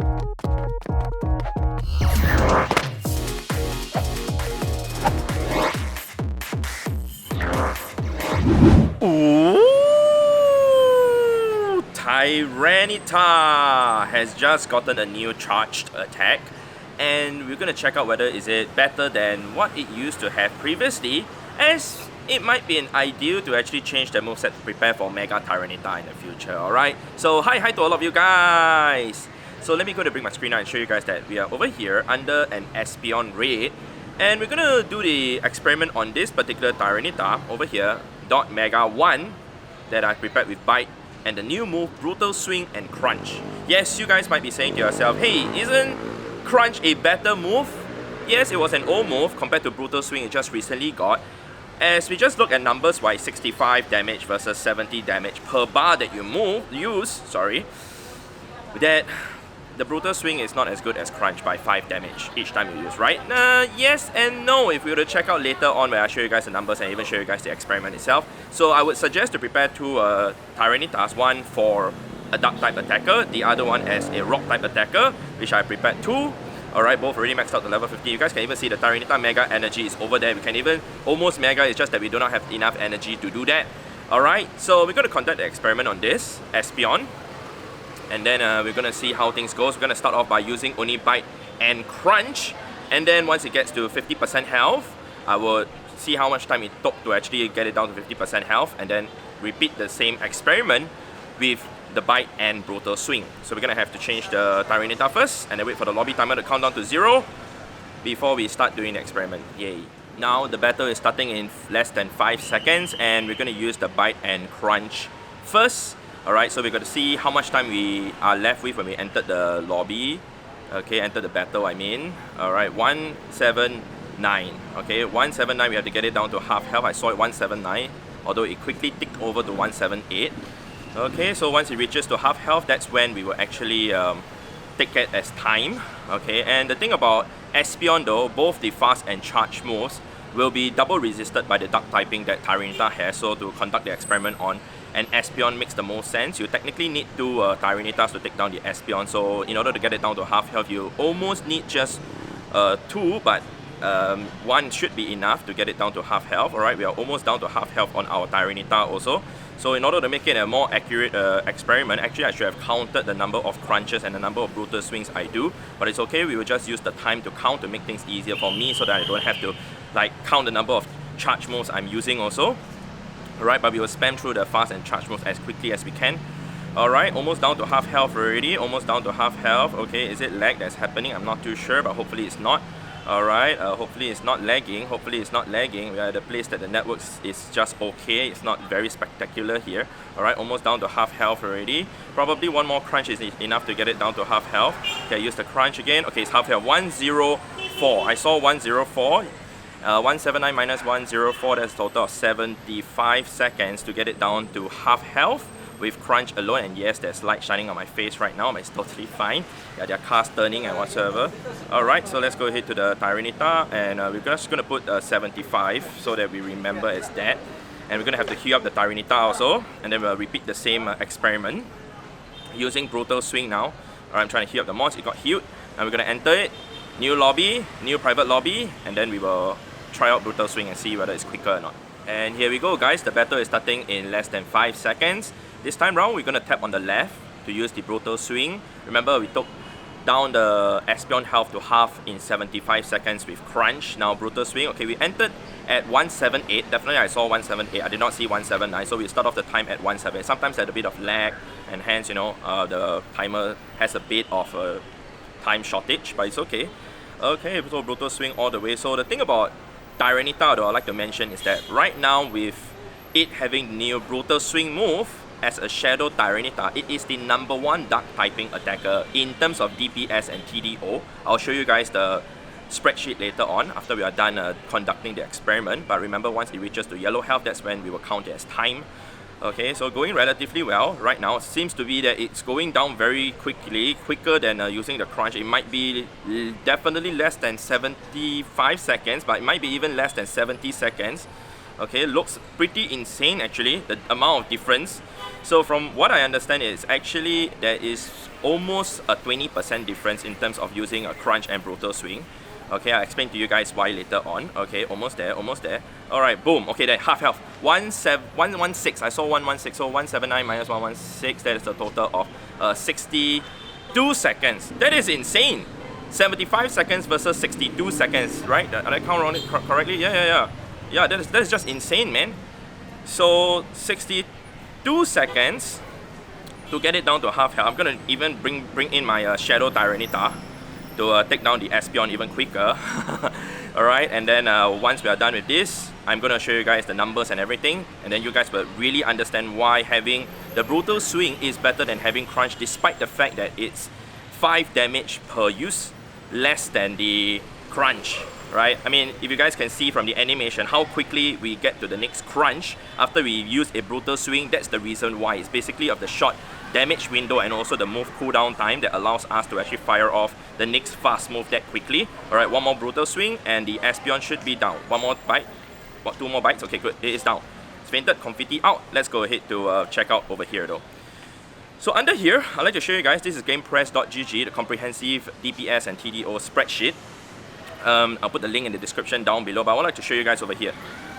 Ooh! Tyranitar has just gotten a new charged attack, and we're gonna check out whether is it better than what it used to have previously, as it might be an ideal to actually change the moveset to prepare for Mega Tyranitar in the future, alright? So hi to all of you guys! So let me go to bring my screen out and show you guys that we are over here under an Espeon raid, and we're gonna do the experiment on this particular Tyranitar over here, Dot Mega 1, that I prepared with Bite, and the new move Brutal Swing and Crunch. Yes, you guys might be saying to yourself, hey, isn't Crunch a better move? Yes, it was an old move compared to Brutal Swing it just recently got. As we just look at numbers wise, 65 damage versus 70 damage per bar that you use, that the Brutal Swing is not as good as Crunch by 5 damage each time you use, right? Yes and no, if we were to check out later on where I show you guys the numbers and even show you guys the experiment itself. So I would suggest to prepare two Tyranitars, one for a Dark type attacker, the other one as a Rock type attacker, which I prepared two. Alright, both already maxed out to level 50. You guys can even see the Tyranitar Mega energy is over there. We can even almost Mega, it's just that we do not have enough energy to do that. Alright, so we're going to conduct the experiment on this Espeon. And then we're going to see how things goes. We're going to start off by using only Bite and Crunch. And then once it gets to 50% health, I will see how much time it took to actually get it down to 50% health. And then repeat the same experiment with the Bite and Brutal Swing. So we're going to have to change the Tyranitar first. And then wait for the lobby timer to count down to 0 before we start doing the experiment. Yay. Now the battle is starting in less than 5 seconds. And we're going to use the Bite and Crunch first. Alright, so we're going to see how much time we are left with when we entered the lobby. Okay, enter the battle, I mean. Alright, 179. Okay, 179, we have to get it down to half health. I saw it 179, although it quickly ticked over to 178. Okay, so once it reaches to half health, that's when we will actually take it as time. Okay, and the thing about Espeon though, both the fast and charge moves will be double resisted by the Dark typing that Tyranitar has. So to conduct the experiment on an Espeon makes the most sense. You technically need two Tyranitars to take down the Espeon. So in order to get it down to half health, you almost need just two, but one should be enough to get it down to half health. Alright, we are almost down to half health on our Tyranitar also. So in order to make it a more accurate experiment, actually I should have counted the number of crunches and the number of brutal swings I do. But it's okay, we will just use the time to count to make things easier for me so that I don't have to like count the number of charge moves I'm using also. Alright, but we will spam through the fast and charge moves as quickly as we can. Alright, almost down to half health already, almost down to half health. Okay, is it lag that's happening? I'm not too sure, but hopefully it's not. Alright, hopefully it's not lagging. Hopefully it's not lagging. We are at the place that the network is just okay. It's not very spectacular here. Alright, almost down to half health already. Probably one more crunch is enough to get it down to half health. Okay, use the crunch again. Okay, it's half health. 104. I saw 104. 179 minus 104, that's a total of 75 seconds to get it down to half health with crunch alone. And yes, there's light shining on my face right now, but it's totally fine. Yeah, there are cars turning and whatsoever. Alright, so let's go ahead to the Tyranitar, and we're just going to put 75 so that we remember it's that. And we're going to have to heal up the Tyranitar also, and then we'll repeat the same experiment using Brutal Swing now. Alright, I'm trying to heal up the mods, it got healed, and we're going to enter it. New lobby, new private lobby, and then we will try out Brutal Swing and see whether it's quicker or not. And here we go guys, the battle is starting in less than 5 seconds. This time round, we're going to tap on the left to use the Brutal Swing. Remember, we took down the Espeon health to half in 75 seconds with Crunch. Now Brutal Swing, okay, we entered at 178. Definitely I saw 178, I did not see 179, so we start off the time at 178. Sometimes there's a bit of lag, and hence, you know, the timer has a bit of a time shortage, but it's okay. Okay, so Brutal Swing all the way. So the thing about Tyranitar though I'd like to mention is that right now with it having the new Brutal Swing move as a Shadow Tyranitar, it is the #1 Dark typing attacker in terms of DPS and TDO. I'll show you guys the spreadsheet later on after we are done conducting the experiment. But remember, once it reaches to yellow health, that's when we will count it as time. Okay, so going relatively well right now. It seems to be that it's going down very quickly, quicker than using the crunch. It might be definitely less than 75 seconds, but it might be even less than 70 seconds. Okay, looks pretty insane actually, the amount of difference. So from what I understand, it's actually there is almost a 20% difference in terms of using a crunch and brutal swing. Okay, I'll explain to you guys why later on. Okay, almost there, almost there. Alright, boom. Okay, then half health. 116. I saw 116. So 179 minus 116. That is a total of 62 seconds. That is insane. 75 seconds versus 62 seconds, right? Did I count on it correctly? Yeah. Yeah, that is just insane, man. So 62 seconds to get it down to half health. I'm gonna even bring in my Shadow Tyranitar to take down the Espeon even quicker. Alright, and then once we are done with this, I'm gonna show you guys the numbers and everything, and then you guys will really understand why having the brutal swing is better than having crunch, despite the fact that it's 5 damage per use, less than the crunch. Right? I mean, if you guys can see from the animation how quickly we get to the next crunch after we use a brutal swing, that's the reason why. It's basically of the short damage window and also the move cooldown time that allows us to actually fire off the next fast move that quickly. Alright, one more brutal swing and the Espeon should be down. One more bite. What, 2 more bites? Okay, good. It is down. It's fainted, confetti out. Let's go ahead to check out over here though. So under here, I'd like to show you guys, this is gamepress.gg, the comprehensive DPS and TDO spreadsheet. I'll put the link in the description down below, but I would like to show you guys over here.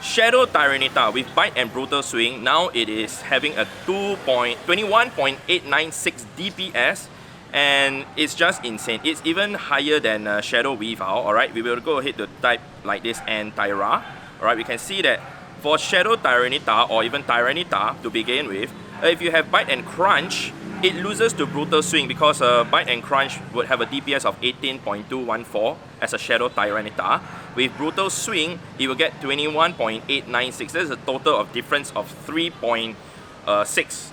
Shadow Tyranitar with Bite and Brutal Swing, now it is having a 21.896 DPS, and it's just insane. It's even higher than Shadow Weavile. Alright, we will go ahead to type like this and Tyra. Alright, we can see that for Shadow Tyranitar or even Tyranitar to begin with, if you have Bite and Crunch, it loses to Brutal Swing because Bite and Crunch would have a DPS of 18.214 as a Shadow Tyranitar. With Brutal Swing, it will get 21.896. There's a total of difference of 3.6.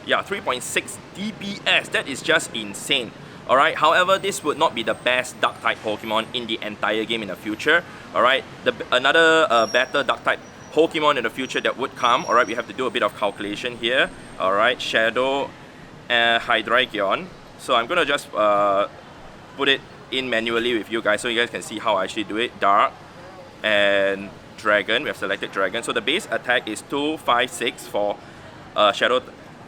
Yeah, 3.6 DPS. That is just insane. Alright, however, this would not be the best Dark-type Pokemon in the entire game in the future. Alright, another better Dark-type Pokemon in the future that would come. Alright, we have to do a bit of calculation here. Alright, Shadow Hydreigon. So I'm gonna just put it in manually with you guys so you guys can see how I actually do it. Dark and Dragon. We have selected Dragon. So the base attack is 256 for Shadow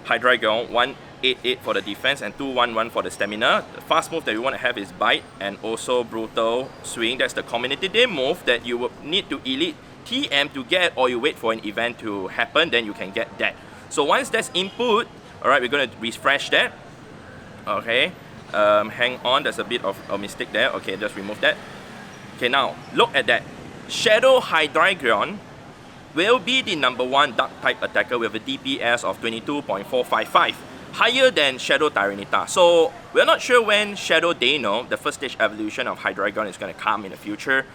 Hydreigon, 188 for the defense, and 211 for the stamina. The fast move that we want to have is Bite and also Brutal Swing. That's the Community Day move that you will need to Elite TM to get, or you wait for an event to happen, then you can get that. So once that's input, alright, we're going to refresh that. Okay, hang on, there's a bit of a mistake there. Okay, just remove that. Okay, now, look at that. Shadow Hydreigon will be the #1 Dark-type attacker with a DPS of 22.455, higher than Shadow Tyranitar. So, we're not sure when Shadow Dano, the first stage evolution of Hydreigon, is going to come in the future.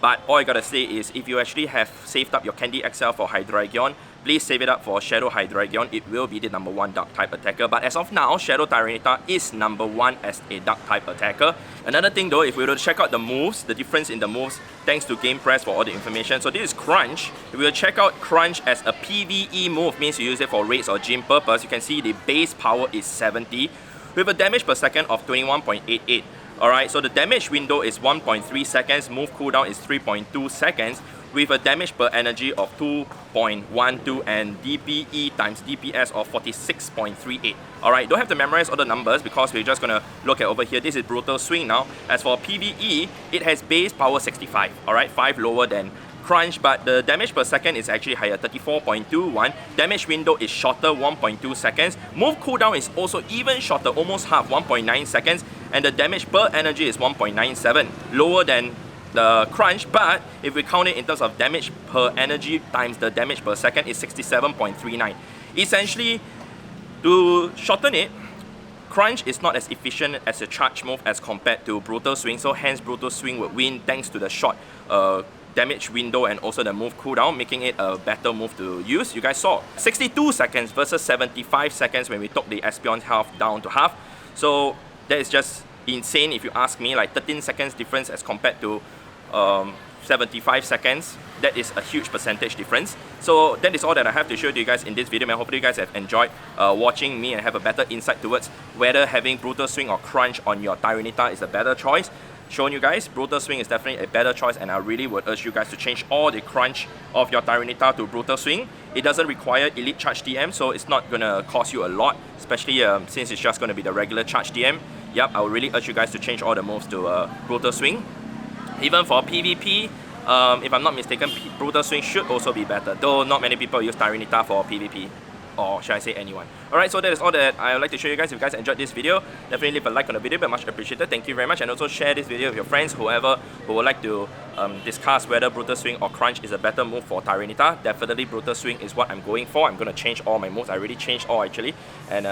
But all I gotta say is, if you actually have saved up your Candy XL for Hydreigon, please save it up for Shadow Hydreigon. It will be the #1 Dark-type attacker. But as of now, Shadow Tyranitar is #1 as a Dark-type attacker. Another thing though, if we were to check out the moves, the difference in the moves, thanks to Game Press for all the information. So this is Crunch. If we will check out Crunch as a PvE move, means you use it for raids or gym purpose, you can see the base power is 70, with a damage per second of 21.88. Alright, so the damage window is 1.3 seconds, move cooldown is 3.2 seconds, with a damage per energy of 2.12 and DPE times DPS of 46.38. Alright, don't have to memorize all the numbers because we're just gonna look at over here. This is Brutal Swing now. As for PvE, it has base power 65, alright, 5 lower than Crunch, but the damage per second is actually higher, 34.21. Damage window is shorter, 1.2 seconds. Move cooldown is also even shorter, almost half, 1.9 seconds. And the damage per energy is 1.97, lower than the Crunch, but if we count it in terms of damage per energy times the damage per second, is 67.39. Essentially, to shorten it, Crunch is not as efficient as a charge move as compared to Brutal Swing, so hence Brutal Swing would win thanks to the short damage window and also the move cooldown, making it a better move to use. You guys saw 62 seconds versus 75 seconds when we took the Espeon's health down to half. So that is just insane if you ask me, like 13 seconds difference as compared to 75 seconds. That is a huge percentage difference. So that is all that I have to show to you guys in this video, man. Hopefully you guys have enjoyed watching me and have a better insight towards whether having Brutal Swing or Crunch on your Tyranitar is a better choice. shown you guys, Brutal Swing is definitely a better choice, and I really would urge you guys to change all the crunch of your Tyranitar to Brutal Swing. It doesn't require Elite Charge DM, so it's not gonna cost you a lot, especially since it's just gonna be the regular Charge DM. Yep, I would really urge you guys to change all the moves to Brutal Swing. Even for PvP, if I'm not mistaken, Brutal Swing should also be better, though not many people use Tyranitar for PvP. Or should I say anyone? Alright, so that is all that I would like to show you guys. If you guys enjoyed this video, definitely leave a like on the video, but much appreciated. Thank you very much, and also share this video with your friends, whoever who would like to discuss whether Brutal Swing or Crunch is a better move for Tyranitar. Definitely Brutal Swing is what I'm going for. I'm going to change all my moves. I already changed all actually, and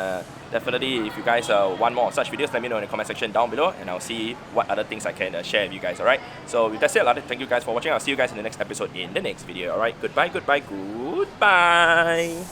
definitely if you guys want more of such videos, let me know in the comment section down below, and I'll see what other things I can share with you guys. Alright, so with that said, thank you guys for watching. I'll see you guys in the next episode in the next video. Alright, goodbye, goodbye, goodbye.